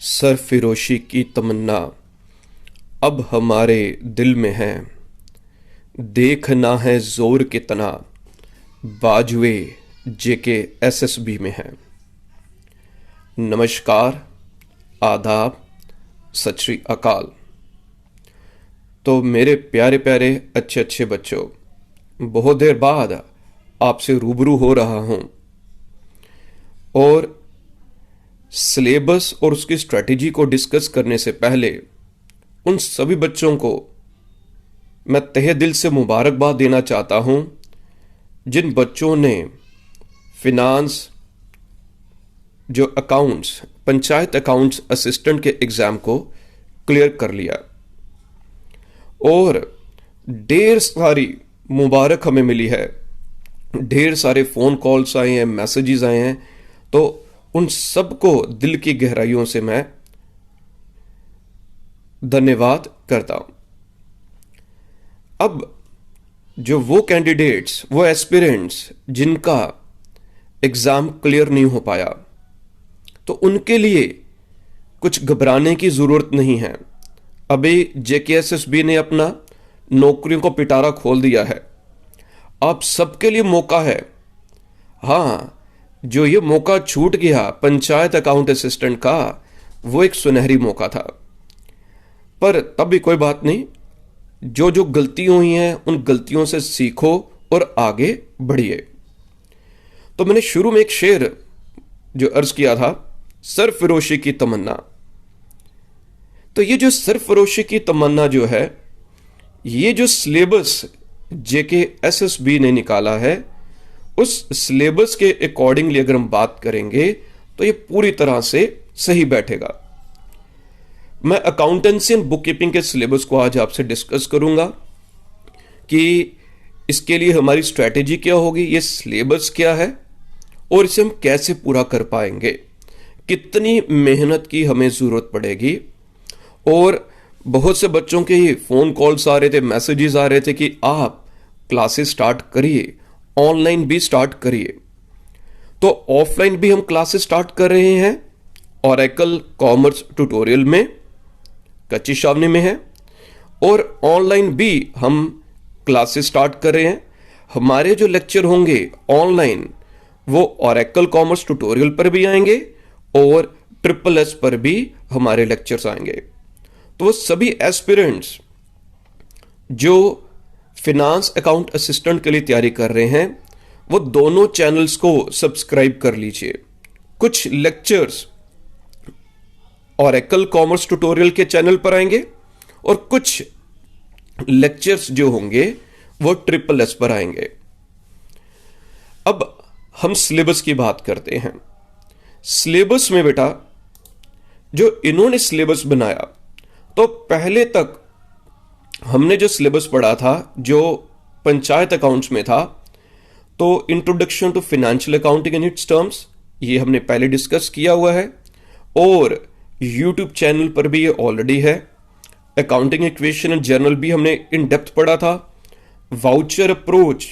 सरफिरोशी की तमन्ना अब हमारे दिल में है। देखना है जोर कितना बाजुए जेके एसएसबी में है। नमस्कार, आदाब, सत श्री अकाल। तो मेरे प्यारे प्यारे अच्छे अच्छे बच्चों, बहुत देर बाद आपसे रूबरू हो रहा हूं और सिलेबस और उसकी स्ट्रेटेजी को डिस्कस करने से पहले उन सभी बच्चों को मैं तहे दिल से मुबारकबाद देना चाहता हूं जिन बच्चों ने फिनांस जो अकाउंट्स पंचायत अकाउंट्स असिस्टेंट के एग्ज़ाम को क्लियर कर लिया और ढेर सारी मुबारक हमें मिली है। ढेर सारे फ़ोन कॉल्स आए हैं, मैसेजेस आए हैं, तो उन सबको दिल की गहराइयों से मैं धन्यवाद करता हूं। अब जो वो कैंडिडेट्स, वो एस्पिरेंट्स जिनका एग्ज़ाम क्लियर नहीं हो पाया, तो उनके लिए कुछ घबराने की ज़रूरत नहीं है। अभी जेकेएसएसबी ने अपना नौकरियों को पिटारा खोल दिया है। आप सबके लिए मौका है। हाँ, जो ये मौका छूट गया पंचायत अकाउंट असिस्टेंट का, वो एक सुनहरी मौका था। पर तब भी कोई बात नहीं, जो जो गलतियां हुई हैं उन गलतियों से सीखो और आगे बढ़िए। तो मैंने शुरू में एक शेर जो अर्ज किया था, सरफरोशी की तमन्ना। तो ये जो सरफरोशी की तमन्ना जो है, ये जो सिलेबस जेकेएसएसबी ने निकाला है, उस सिलेबस के अकॉर्डिंगली अगर हम बात करेंगे तो ये पूरी तरह से सही बैठेगा। मैं अकाउंटेंसी एंड बुक कीपिंग के सिलेबस को आज आपसे डिस्कस करूंगा कि इसके लिए हमारी स्ट्रैटेजी क्या होगी, ये सिलेबस क्या है और इसे हम कैसे पूरा कर पाएंगे, कितनी मेहनत की हमें ज़रूरत पड़ेगी। और बहुत से बच्चों के ही फ़ोन कॉल्स आ रहे थे, मैसेजेस आ रहे थे कि आप क्लासेस स्टार्ट करिए, ऑनलाइन भी स्टार्ट करिए। तो ऑफलाइन भी हम क्लासेस स्टार्ट कर रहे हैं। ओरेकल कॉमर्स ट्यूटोरियल में कच्ची छावनी में है, और ऑनलाइन भी हम क्लासेस स्टार्ट कर रहे हैं। हमारे जो लेक्चर होंगे ऑनलाइन, वो ओरेकल कॉमर्स ट्यूटोरियल पर भी आएंगे और SSS पर भी हमारे लेक्चर्स आएंगे। तो वो सभी एस्पिरेंट्स जो फिनांस अकाउंट असिस्टेंट के लिए तैयारी कर रहे हैं, वो दोनों चैनल्स को सब्सक्राइब कर लीजिए। कुछ लेक्चर्स ओरेकल कॉमर्स ट्यूटोरियल के चैनल पर आएंगे और कुछ लेक्चर्स जो होंगे वो SSS पर आएंगे। अब हम सिलेबस की बात करते हैं। सिलेबस में बेटा, जो इन्होंने सिलेबस बनाया, तो पहले तक हमने जो सिलेबस पढ़ा था जो पंचायत अकाउंट्स में था, तो introduction to financial accounting in its terms, ये हमने पहले डिस्कस किया हुआ है और यूट्यूब चैनल पर भी ये ऑलरेडी है। अकाउंटिंग इक्वेशन एंड जर्नल भी हमने इन डेप्थ पढ़ा था। वाउचर अप्रोच,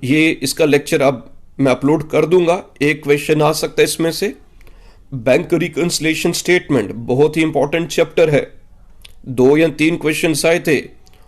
ये इसका लेक्चर अब मैं अपलोड कर दूंगा, एक क्वेश्चन आ सकता है इसमें से। बैंक रिकंसिलिएशन स्टेटमेंट बहुत ही इंपॉर्टेंट चैप्टर है, 2 या 3 क्वेश्चन आए थे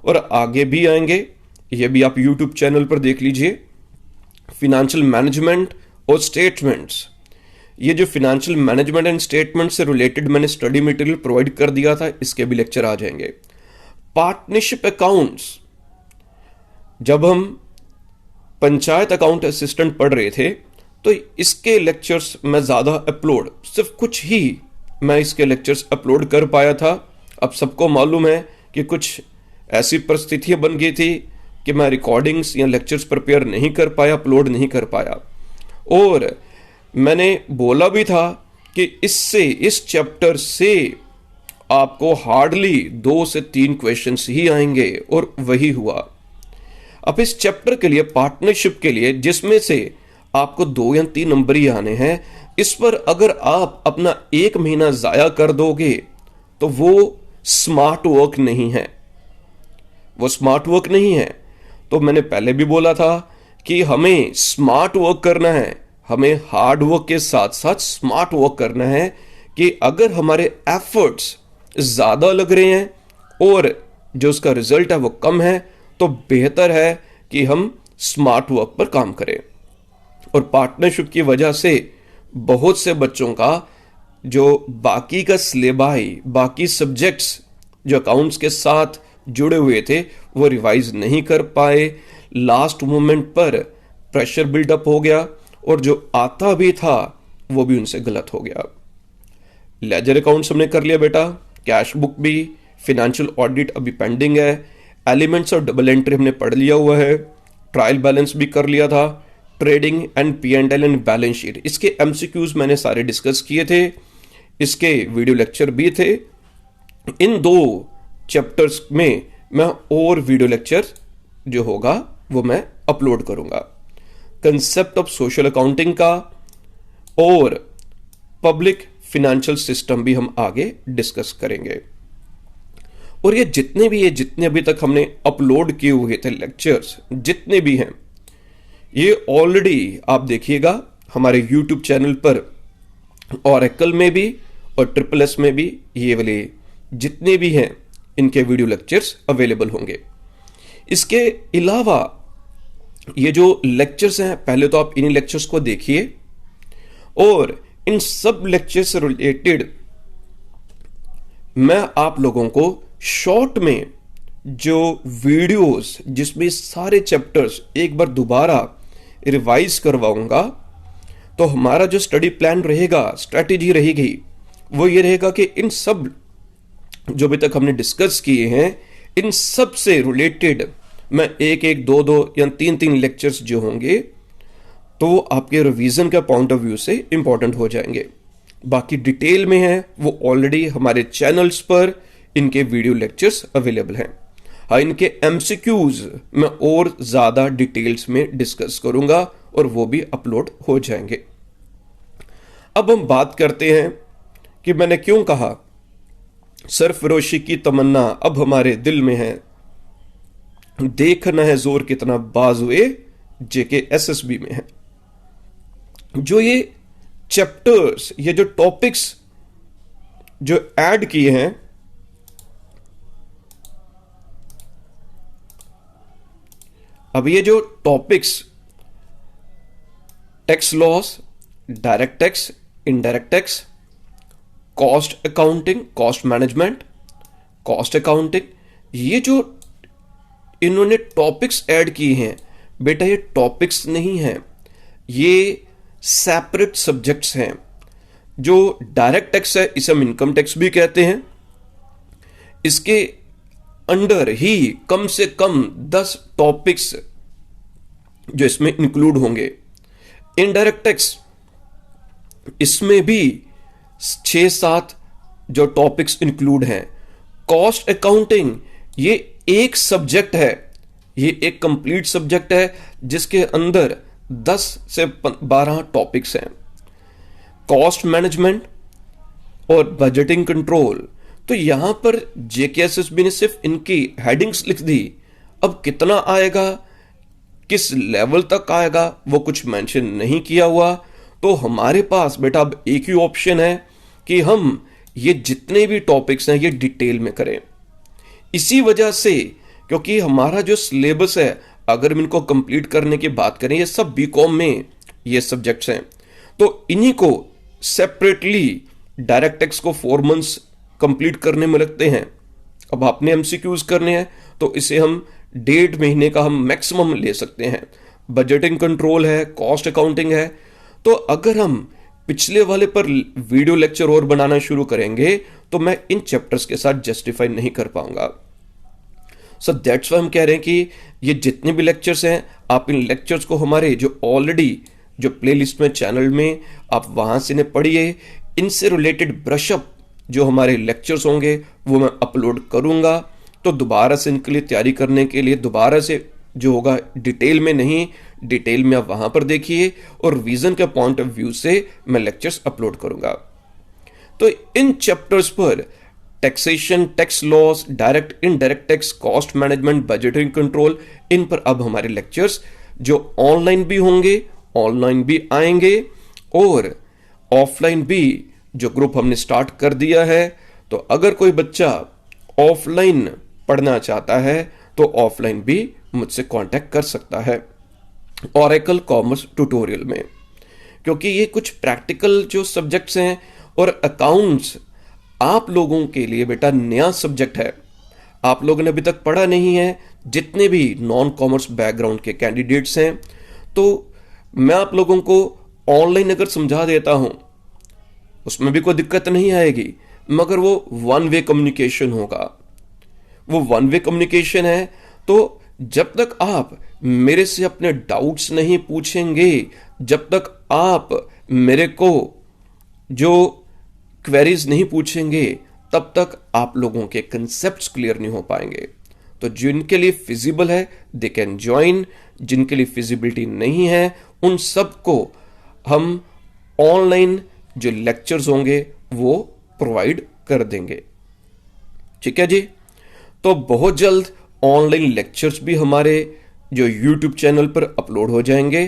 और आगे भी आएंगे, ये भी आप यूट्यूब चैनल पर देख लीजिए। फिनेंशियल मैनेजमेंट और स्टेटमेंट्स, ये जो फिनेंशियल मैनेजमेंट एंड स्टेटमेंट से रिलेटेड मैंने स्टडी मटेरियल प्रोवाइड कर दिया था, इसके भी लेक्चर आ जाएंगे। पार्टनरशिप अकाउंट्स, जब हम पंचायत अकाउंट असिस्टेंट पढ़ रहे थे, तो इसके लेक्चर्स मैं ज़्यादा अपलोड, सिर्फ कुछ ही मैं इसके लेक्चर्स अपलोड कर पाया था। अब सबको मालूम है कि कुछ ऐसी परिस्थितियां बन गई थी कि मैं रिकॉर्डिंग्स या लेक्चर्स प्रिपेयर नहीं कर पाया, अपलोड नहीं कर पाया। और मैंने बोला भी था कि इस चैप्टर से आपको हार्डली 2 से 3 क्वेश्चंस ही आएंगे, और वही हुआ। अब इस चैप्टर के लिए, पार्टनरशिप के लिए, जिसमें से आपको 2 या 3 नंबर ही आने हैं, इस पर अगर आप अपना 1 महीना जाया कर दोगे तो वो स्मार्ट वर्क नहीं है, वो स्मार्ट वर्क नहीं है। तो मैंने पहले भी बोला था कि हमें स्मार्ट वर्क करना है, हमें हार्ड वर्क के साथ साथ स्मार्ट वर्क करना है कि अगर हमारे एफर्ट्स ज़्यादा लग रहे हैं और जो उसका रिजल्ट है वो कम है, तो बेहतर है कि हम स्मार्ट वर्क पर काम करें। और पार्टनरशिप की वजह से बहुत से बच्चों का जो बाकी का सिलेबाई, बाकी सब्जेक्ट्स जो अकाउंट्स के साथ जुड़े हुए थे वो रिवाइज नहीं कर पाए, लास्ट मोमेंट पर प्रेशर बिल्डअप हो गया और जो आता भी था वो भी उनसे गलत हो गया। लेजर अकाउंट्स हमने कर लिया बेटा, कैश बुक भी, फिनेंशियल ऑडिट अभी पेंडिंग है, एलिमेंट्स और डबल एंट्री हमने पढ़ लिया हुआ है, ट्रायल बैलेंस भी कर लिया था, trading and P&L and balance sheet, इसके MCQs मैंने सारे डिस्कस किए थे, इसके वीडियो लेक्चर भी थे। इन 2 चैप्टर्स में मैं और वीडियो लेक्चर जो होगा वो मैं अपलोड करूंगा। कंसेप्ट ऑफ सोशल अकाउंटिंग का और पब्लिक फाइनेंशियल सिस्टम भी हम आगे डिस्कस करेंगे। और ये जितने अभी तक हमने अपलोड किए हुए थे लेक्चर्स, जितने भी हैं, ये ऑलरेडी आप देखिएगा हमारे YouTube चैनल पर ओरेकल में भी और SSS में भी ये वाले जितने भी हैं इनके वीडियो लेक्चर्स अवेलेबल होंगे। इसके अलावा ये जो लेक्चर्स हैं, पहले तो आप इन्हीं लेक्चर्स को देखिए और इन सब लेक्चर्स से रिलेटेड मैं आप लोगों को शॉर्ट में जो वीडियोस जिसमें सारे चैप्टर्स एक बार दोबारा रिवाइज करवाऊंगा। तो हमारा जो स्टडी प्लान रहेगा, स्ट्रेटेजी रहेगी, वो ये रहेगा कि इन सब जो अभी तक हमने डिस्कस किए हैं, इन सब से रिलेटेड मैं एक एक, दो दो या तीन लेक्चर्स जो होंगे तो वो आपके रिवीजन का पॉइंट ऑफ व्यू से इंपॉर्टेंट हो जाएंगे। बाकी डिटेल में है वो ऑलरेडी हमारे चैनल्स पर इनके वीडियो लेक्चर्स अवेलेबल हैं। हाँ, इनके MCQs मैं और ज्यादा डिटेल्स में डिस्कस करूंगा और वो भी अपलोड हो जाएंगे। अब हम बात करते हैं कि मैंने क्यों कहा सरफरोशी की तमन्ना अब हमारे दिल में है, देखना है जोर कितना बाजुए JKSSB में है। जो ये चैप्टर्स, ये जो टॉपिक्स जो ऐड किए हैं, अब ये जो topics tax laws, direct tax, indirect tax, cost accounting, cost management, cost accounting, ये जो इन्होंने टॉपिक्स ऐड किए हैं बेटा, ये टॉपिक्स नहीं हैं, ये सेपरेट सब्जेक्ट्स हैं। जो डायरेक्ट टैक्स है इसे हम इनकम टैक्स भी कहते हैं, इसके अंडर ही कम से कम 10 टॉपिक्स जो इसमें इंक्लूड होंगे। इनडायरेक्ट टैक्स, इसमें भी 6-7 जो टॉपिक्स इंक्लूड हैं। कॉस्ट अकाउंटिंग, ये एक सब्जेक्ट है, ये एक कंप्लीट सब्जेक्ट है जिसके अंदर 10 से 12 टॉपिक्स हैं। कॉस्ट मैनेजमेंट और बजटिंग कंट्रोल, तो यहां पर JKSSB ने सिर्फ इनकी हेडिंग्स लिख दी, अब कितना आएगा, किस लेवल तक आएगा, वो कुछ मेंशन नहीं किया हुआ। तो हमारे पास बेटा अब एक ही ऑप्शन है कि हम ये जितने भी टॉपिक्स हैं ये डिटेल में करें। इसी वजह से, क्योंकि हमारा जो सिलेबस है, अगर हम इनको कंप्लीट करने की बात करें, ये सब BCom में ये सब्जेक्ट्स हैं, तो इन्हीं को सेपरेटली डायरेक्ट टैक्स को 4 मंथ्स कंप्लीट करने में लगते हैं। अब आपने MCQs करने हैं तो इसे हम 1.5 महीने का हम मैक्सिमम ले सकते हैं। बजटिंग कंट्रोल है, कॉस्ट अकाउंटिंग है, तो अगर हम पिछले वाले पर वीडियो लेक्चर और बनाना शुरू करेंगे तो मैं इन चैप्टर्स के साथ जस्टिफाई नहीं कर पाऊंगा। सो दैट्स व्हाई हम कह रहे हैं कि ये जितने भी लेक्चर्स हैं, आप इन लेक्चर्स को हमारे जो ऑलरेडी जो प्लेलिस्ट में चैनल में आप वहां से इन्हें पढ़िए। इनसे रिलेटेड ब्रशअप जो हमारे लेक्चर्स होंगे वो मैं अपलोड करूंगा, तो दोबारा से इनके लिए तैयारी करने के लिए दोबारा से जो होगा डिटेल में नहीं, डिटेल में आप वहां पर देखिए और विजन के पॉइंट ऑफ व्यू से मैं लेक्चर्स अपलोड करूंगा। तो इन चैप्टर्स पर taxation, tax laws, direct indirect tax, cost management, budgeting control, इन पर अब हमारे लेक्चर्स जो ऑनलाइन भी होंगे, ऑनलाइन भी आएंगे और ऑफलाइन भी जो ग्रुप हमने स्टार्ट कर दिया है। तो अगर कोई बच्चा ऑफलाइन पढ़ना चाहता है तो ऑफलाइन भी मुझसे कांटेक्ट कर सकता है ओरेकल कॉमर्स ट्यूटोरियल में, क्योंकि ये कुछ प्रैक्टिकल जो सब्जेक्ट्स हैं और अकाउंट्स आप लोगों के लिए बेटा नया सब्जेक्ट है। आप लोगों ने अभी तक पढ़ा नहीं है, जितने भी नॉन कॉमर्स बैकग्राउंड के कैंडिडेट्स हैं। तो मैं आप लोगों को ऑनलाइन अगर समझा देता हूं उसमें भी कोई दिक्कत नहीं आएगी, मगर वो वन वे कम्युनिकेशन होगा। वो वन वे कम्युनिकेशन है। तो जब तक आप मेरे से अपने डाउट्स नहीं पूछेंगे, जब तक आप मेरे को जो क्वेरीज नहीं पूछेंगे, तब तक आप लोगों के कंसेप्ट्स क्लियर नहीं हो पाएंगे। तो जिनके लिए फिजिबल है दे कैन ज्वाइन, जिनके लिए फिजिबिलिटी नहीं है उन सबको हम ऑनलाइन जो लेक्चर्स होंगे वो प्रोवाइड कर देंगे। ठीक है जी। तो बहुत जल्द ऑनलाइन लेक्चर्स भी हमारे जो YouTube चैनल पर अपलोड हो जाएंगे।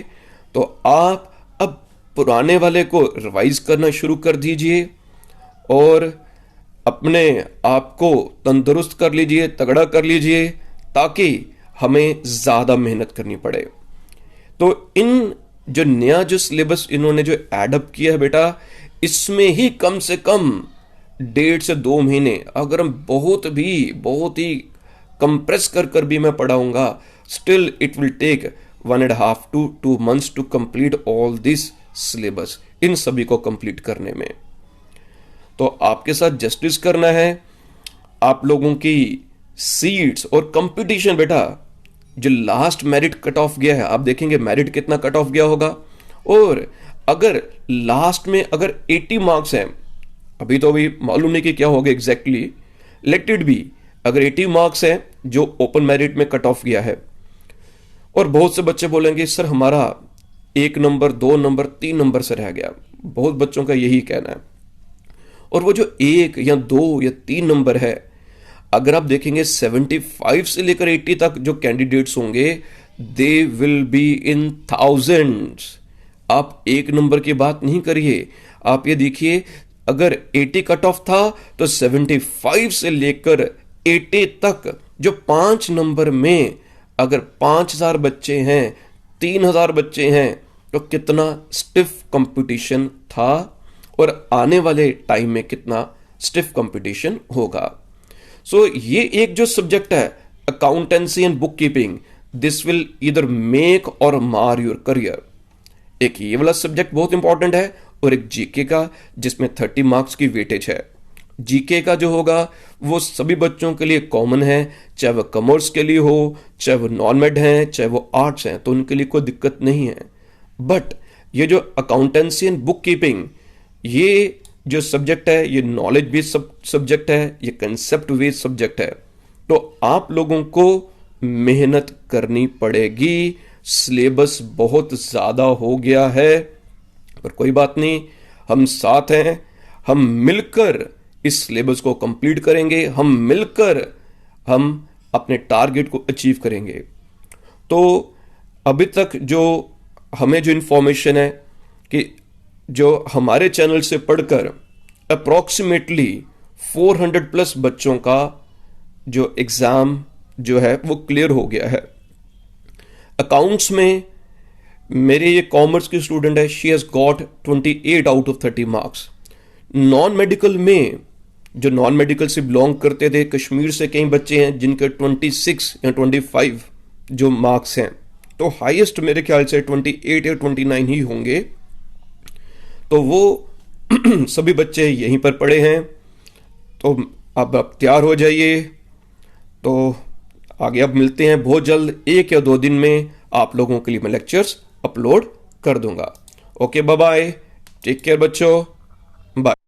तो आप अब पुराने वाले को रिवाइज करना शुरू कर दीजिए और अपने आप को तंदुरुस्त कर लीजिए, तगड़ा कर लीजिए, ताकि हमें ज्यादा मेहनत करनी पड़े। तो इन जो नया जो सिलेबस इन्होंने जो एडअप किया है बेटा, इसमें ही कम से कम 1.5 से 2 महीने अगर हम बहुत ही कंप्रेस कर भी मैं पढ़ाऊंगा, still it will take 1.5 to 2 months to complete all this syllabus, इन सभी को कंप्लीट करने में। तो आपके साथ जस्टिस करना है। आप लोगों की सीट्स और कंपटीशन बेटा, जो लास्ट मेरिट कट ऑफ गया है, आप देखेंगे मेरिट कितना कट ऑफ गया होगा। और अगर लास्ट में अगर 80 मार्क्स हैं, अभी तो अभी मालूम नहीं कि क्या होगा एग्जैक्टली, लेट इट बी, अगर 80 मार्क्स हैं जो ओपन मेरिट में कट ऑफ गया है, और बहुत से बच्चे बोलेंगे सर हमारा 1 नंबर 2 नंबर 3 नंबर से रह गया, बहुत बच्चों का यही कहना है। और वो जो 1 या 2 या 3 नंबर है, अगर आप देखेंगे 75 से लेकर 80 तक जो कैंडिडेट्स होंगे, they will be in thousands. आप 1 नंबर की बात नहीं करिए, आप ये देखिए अगर 80 कट ऑफ था तो 75 से लेकर 80 तक जो 5 नंबर में अगर 5000 बच्चे हैं, 3000 बच्चे हैं, तो कितना स्टिफ कंपटीशन था और आने वाले टाइम में कितना स्टिफ कंपटीशन होगा। सो ये एक जो सब्जेक्ट है accountancy and book keeping, this will either make और मार योर करियर। एक ये वाला सब्जेक्ट बहुत इंपॉर्टेंट है और एक जीके का, जिसमें 30 मार्क्स की वेटेज है। जीके का जो होगा वो सभी बच्चों के लिए कॉमन है, चाहे वो कॉमर्स के लिए हो, चाहे वो नॉन मेड हैं, चाहे वो आर्ट्स हैं, तो उनके लिए कोई दिक्कत नहीं है। बट ये जो अकाउंटेंसी एंड बुक कीपिंग, ये जो सब्जेक्ट है, ये नॉलेज बेस्ड सब्जेक्ट है, ये कंसेप्ट बेस्ड सब्जेक्ट है। तो आप लोगों को मेहनत करनी पड़ेगी। सिलेबस बहुत ज्यादा हो गया है, पर कोई बात नहीं, हम साथ हैं, हम मिलकर इस सिलेबस को कंप्लीट करेंगे, हम मिलकर हम अपने टारगेट को अचीव करेंगे। तो अभी तक जो हमें जो इंफॉर्मेशन है कि जो हमारे चैनल से पढ़कर अप्रोक्सीमेटली 400 प्लस बच्चों का जो एग्जाम जो है वो क्लियर हो गया है। अकाउंट्स में मेरे ये कॉमर्स की स्टूडेंट है, she has got 28 out of 30 marks. Non medical में जो नॉन मेडिकल से बिलोंग करते थे, कश्मीर से कई बच्चे हैं जिनके 26 या 25 जो मार्क्स हैं, तो हाईएस्ट मेरे ख्याल से 28 या 29 ही होंगे। तो वो सभी बच्चे यहीं पर पढ़े हैं। तो अब आप तैयार हो जाइए। तो आगे अब मिलते हैं बहुत जल्द, 1 या 2 दिन में आप लोगों के लिए मैं लेक्चर्स अपलोड कर दूंगा। Okay, bye bye, take care बच्चों, बाय।